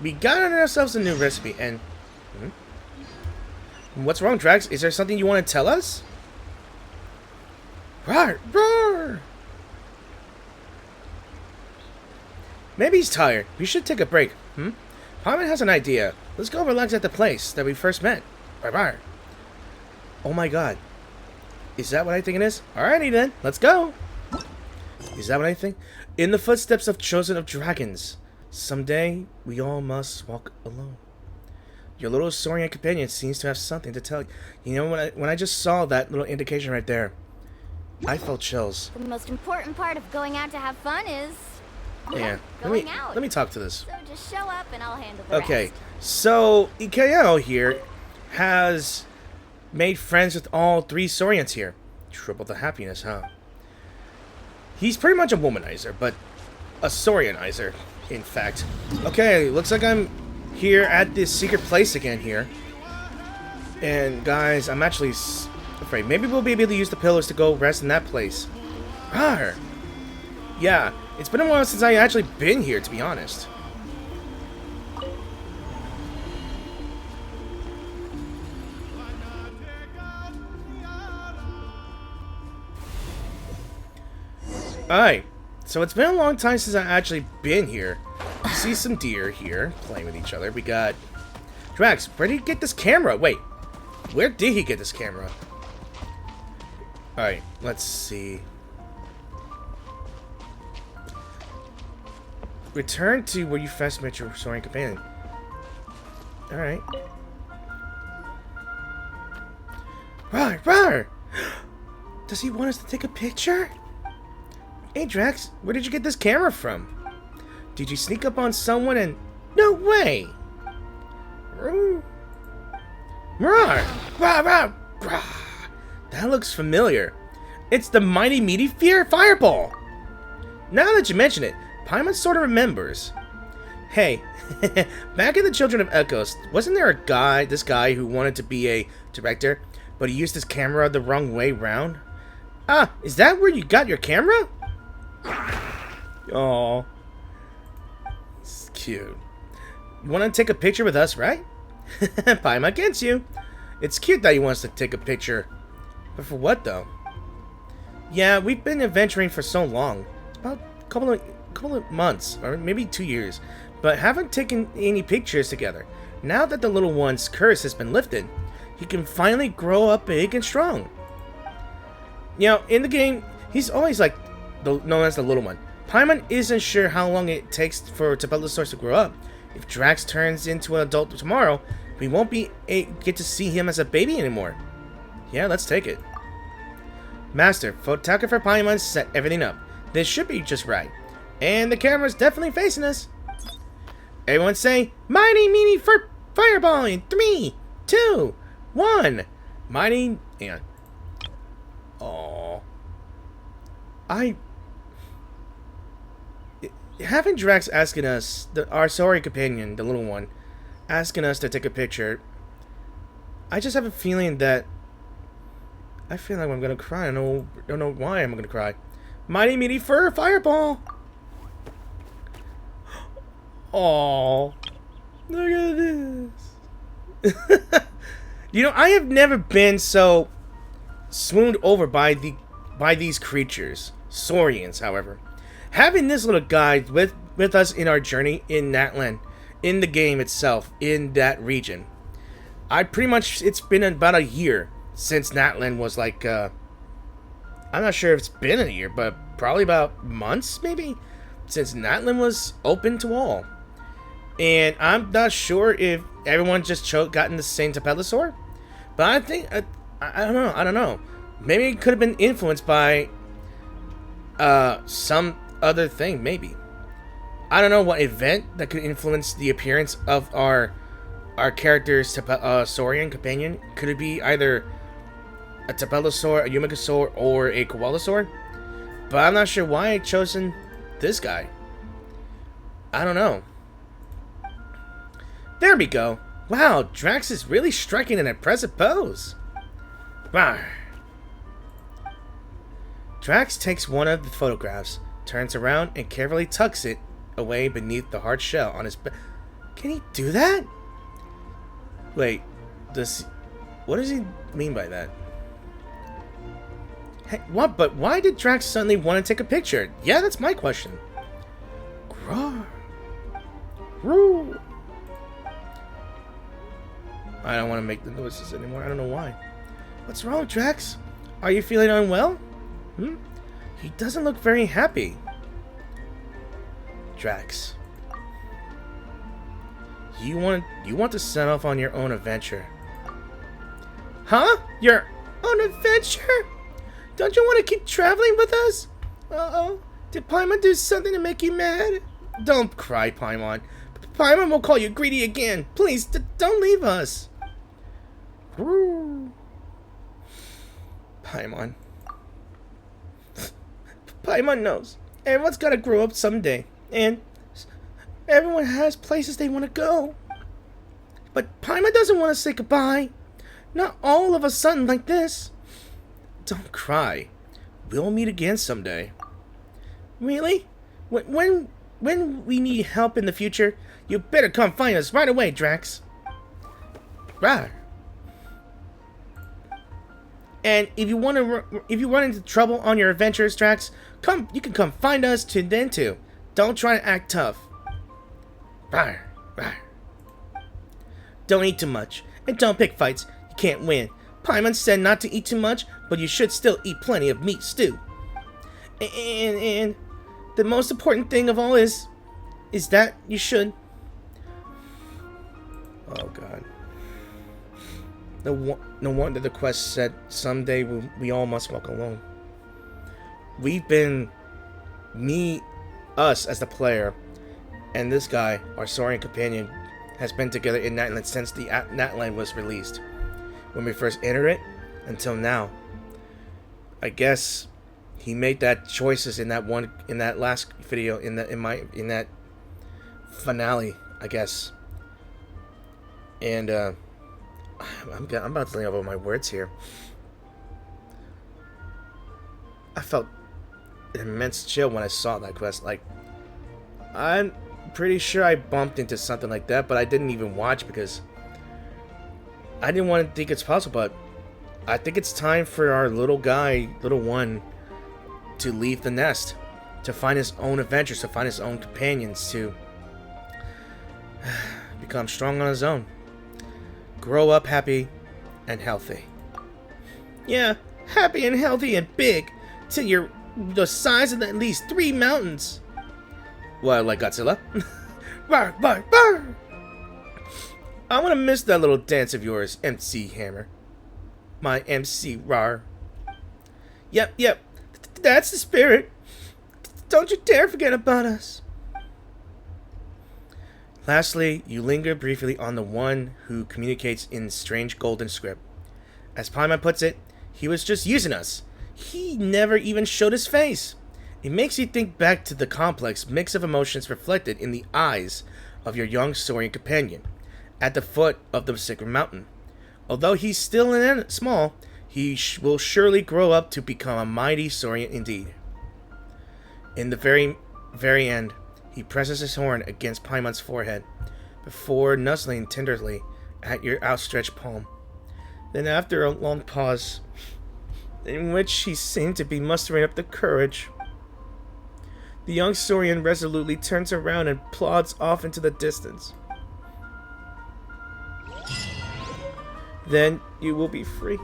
we got ourselves a new recipe, and what's wrong, Draxx? Is there something you want to tell us? Roar, roar. Maybe he's tired. We should take a break. Paimon has an idea. Let's go relax at the place that we first met. Bye. Oh my god. Is that what I think it is? Alrighty then, let's go. Is that what I think? In the footsteps of chosen of dragons. Someday, we all must walk alone. Your little saurian companion seems to have something to tell you. You know, when I just saw that little indication right there, I felt chills. The most important part of going out to have fun is... Yeah, going out. Let me talk to this. So just show up and I'll handle the Okay, rest. so Ikayo here has made friends with all 3 saurians here. Triple the happiness, huh? He's pretty much a womanizer, but a saurianizer, in fact. Okay, looks like I'm here at this secret place again here. And guys, I'm actually afraid. Maybe we'll be able to use the pillars to go rest in that place. Rawr. Yeah, it's been a while since I actually been here, to be honest. Alright, so it's been a long time since I actually been here. You see some deer here playing with each other. We got Draxx. Where did he get this camera? Wait, where did he get this camera? Alright, let's see. Return to where you first met your saurian companion. Alright. Rawr! Does he want us to take a picture? Hey Draxx, where did you get this camera from? Did you sneak up on someone and... No way! Rawr! Rawr! That looks familiar. It's the mighty meaty fireball! Now that you mention it, Paimon sort of remembers. Hey, back in the Children of Echoes, wasn't there this guy who wanted to be a director, but he used his camera the wrong way round? Ah, is that where you got your camera? Oh, it's cute. You want to take a picture with us, right? Paimon gets you. It's cute that he wants to take a picture. But for what, though? Yeah, we've been adventuring for so long. It's about a couple of months, or maybe 2 years, but haven't taken any pictures together. Now that the little one's curse has been lifted, he can finally grow up big and strong. You know, in the game, he's always like known as the little one. Paimon isn't sure how long it takes for Tabellosaurus to grow up. If Draxx turns into an adult tomorrow, we won't get to see him as a baby anymore. Yeah, let's take it. Master, photographer Paimon set everything up. This should be just right. And the camera's definitely facing us. Everyone say, Mighty Meanie for Fireball in 3, 2, 1. Mighty... Hang on. Aww. Having Draxx asking us, our sorry companion, the little one, asking us to take a picture, I just have a feeling that... I feel like I'm gonna cry. I don't know why I'm gonna cry. Mighty Meaty Fur Fireball! Aww. Look at this. You know, I have never been so swooned over by these creatures. Saurians, however. Having this little guy with us in our journey in Natlan, in the game itself, in that region. It's been about a year since Natlan was like, I'm not sure if it's been a year, but probably about months, maybe, since Natlan was open to all. And I'm not sure if everyone just gotten the same Tabellosaur, but I think, I don't know. Maybe it could have been influenced by some other thing, maybe. I don't know what event that could influence the appearance of our character's saurian companion. Could it be either a Tabellosaur, a Yumikasaur, or a Koalasaur? But I'm not sure why I chosen this guy. I don't know. There we go. Wow, Draxx is really striking an impressive pose. Wow. Draxx takes one of the photographs, turns around, and carefully tucks it away beneath the hard shell on his back. Can he do that? Wait, what does he mean by that? Hey, what? But why did Draxx suddenly want to take a picture? Yeah, that's my question. Groar. Roo. I don't want to make the noises anymore. I don't know why. What's wrong, Draxx? Are you feeling unwell? He doesn't look very happy. Draxx. You want to set off on your own adventure. Huh? Your own adventure? Don't you want to keep traveling with us? Uh-oh. Did Paimon do something to make you mad? Don't cry, Paimon. Paimon will call you greedy again. Please, don't leave us. Paimon. Paimon knows. Everyone's got to grow up someday. And everyone has places they want to go. But Paimon doesn't want to say goodbye. Not all of a sudden like this. Don't cry. We'll meet again someday. Really? When we need help in the future, you better come find us right away, Draxx. Right. And if you run into trouble on your adventures, Draxx, you can come find us too. Don't try to act tough. Rawr, rawr. Don't eat too much, and don't pick fights. You can't win. Paimon said not to eat too much, but you should still eat plenty of meat stew. And the most important thing of all is that you should. Oh God. No wonder the quest said someday we all must walk alone. We've been us as the player, and this guy, our saurian companion, has been together in Natlan since the Natlan was released. When we first entered it, until now. I guess he made that choices in that last video, in that finale, I guess. And I'm about to lay over my words here. I felt an immense chill when I saw that quest. Like, I'm pretty sure I bumped into something like that, but I didn't even watch because I didn't want to think it's possible. But I think it's time for our little one to leave the nest, to find his own adventures, to find his own companions, to become strong on his own. Grow up happy and healthy. Yeah, happy and healthy and big, till you're the size of at least 3 mountains. What, like Godzilla? Rawr, rawr, rawr! I'm gonna miss that little dance of yours, MC Hammer. My MC Rawr. Yep, that's the spirit. Don't you dare forget about us. Lastly, you linger briefly on the one who communicates in strange golden script. As Paimon puts it, he was just using us. He never even showed his face. It makes you think back to the complex mix of emotions reflected in the eyes of your young saurian companion at the foot of the sacred mountain. Although he's still small, he will surely grow up to become a mighty saurian indeed. In the very end, he presses his horn against Paimon's forehead before nuzzling tenderly at your outstretched palm. Then after a long pause, in which he seemed to be mustering up the courage, the young saurian resolutely turns around and plods off into the distance. Then you will be free.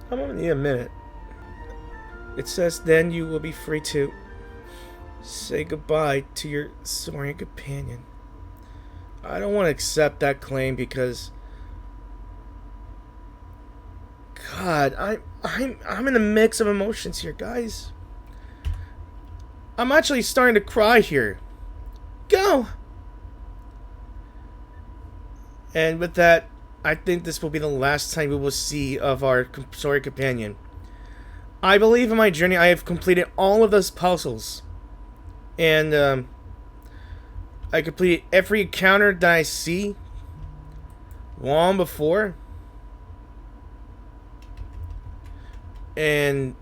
I'm gonna need a minute. It says, then you will be free to say goodbye to your saurian companion. I don't want to accept that claim because, God, I'm in a mix of emotions here, guys. I'm actually starting to cry here. Go! And with that, I think this will be the last time we will see of our saurian companion. I believe in my journey I have completed all of those puzzles. And, I completed every encounter that I see long before. And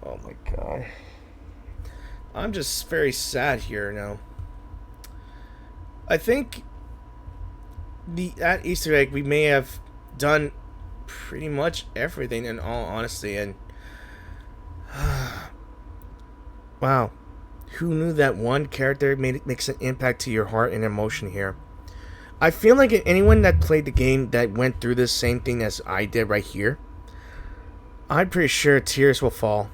oh my God. I'm just very sad here now. I think that Easter egg, we may have done pretty much everything in all honesty, and wow. Who knew that one character makes an impact to your heart and emotion here? I feel like anyone that played the game that went through this same thing as I did right here, I'm pretty sure tears will fall.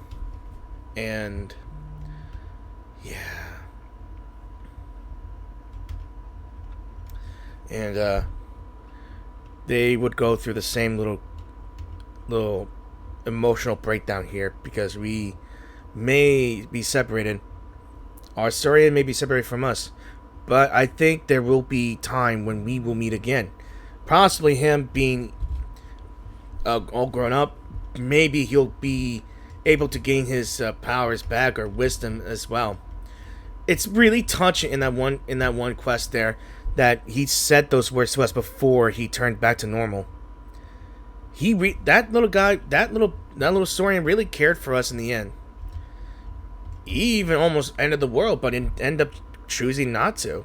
And yeah. And they would go through the same little emotional breakdown here because we may be separated. Our saurian may be separated from us, but I think there will be time when we will meet again. Possibly him being all grown up, maybe he'll be able to gain his powers back or wisdom as well. It's really touching in that one quest there that he said those words to us before he turned back to normal. That little saurian really cared for us in the end. He even almost ended the world, but ended up choosing not to.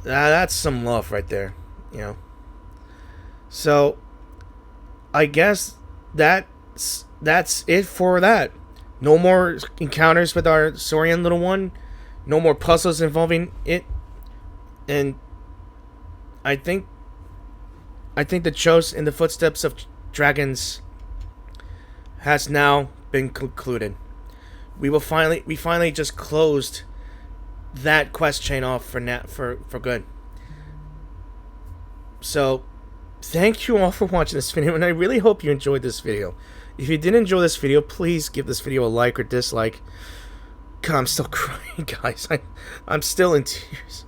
That's some love right there, you know. So, I guess that's it for that. No more encounters with our saurian little one. No more puzzles involving it. And I think the Chose in the Footsteps of Dragons has now been concluded. We finally just closed that quest chain off for good. So, thank you all for watching this video, and I really hope you enjoyed this video. If you did enjoy this video, please give this video a like or dislike. God, I'm still crying, guys. I'm still in tears.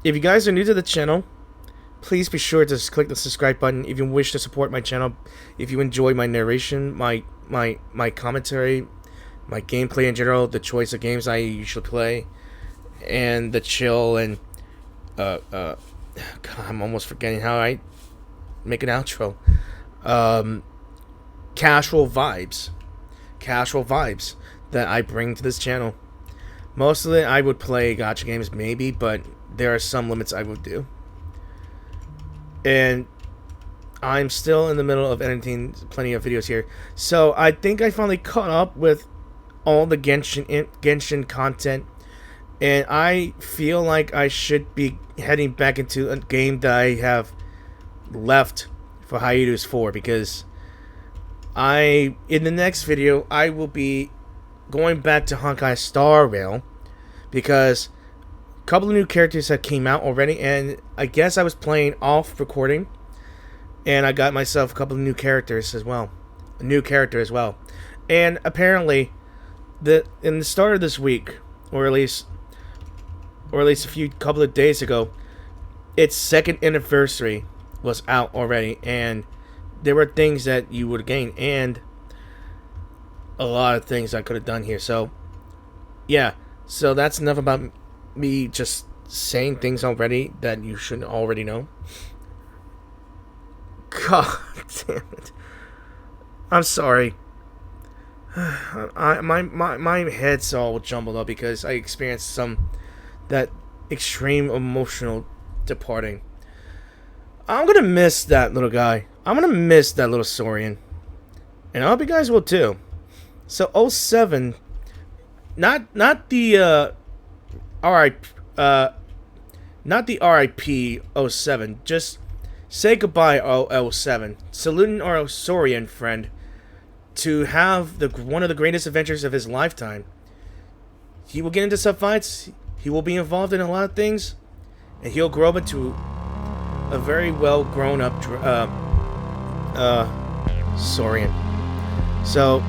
If you guys are new to the channel, please be sure to click the subscribe button if you wish to support my channel. If you enjoy my narration, my commentary, my gameplay in general, the choice of games I usually play, and the chill and God, I'm almost forgetting how I make an outro. Casual vibes casual vibes that I bring to this channel. Most of it I would play gacha games maybe, but there are some limits I would do. And I'm still in the middle of editing plenty of videos here. So I think I finally caught up with all the Genshin content. And I feel like I should be heading back into a game that I have left for hiatus for, because in the next video I will be going back to Honkai Star Rail, because a couple of new characters have came out already, and I guess I was playing off recording and I got myself a couple of new characters as well. A new character as well. And apparently in the start of this week, or at least a couple of days ago, its second anniversary was out already, and there were things that you would gain, and a lot of things I could have done here. So yeah, so that's enough about me just saying things already that you should already know. God damn it, I'm sorry. My head's all jumbled up because I experienced that extreme emotional departing. I'm gonna miss that little guy. I'm gonna miss that little saurian, and I hope you guys will too. So 07, not the RIP 07. Just say goodbye 07. Saluting our saurian friend to have one of the greatest adventures of his lifetime. He will get into some fights. He will be involved in a lot of things, and he'll grow up into a very well grown up saurian. So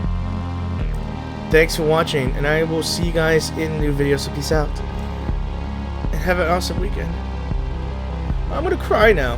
thanks for watching, and I will see you guys in new videos. So peace out, and have an awesome weekend. I'm gonna cry now.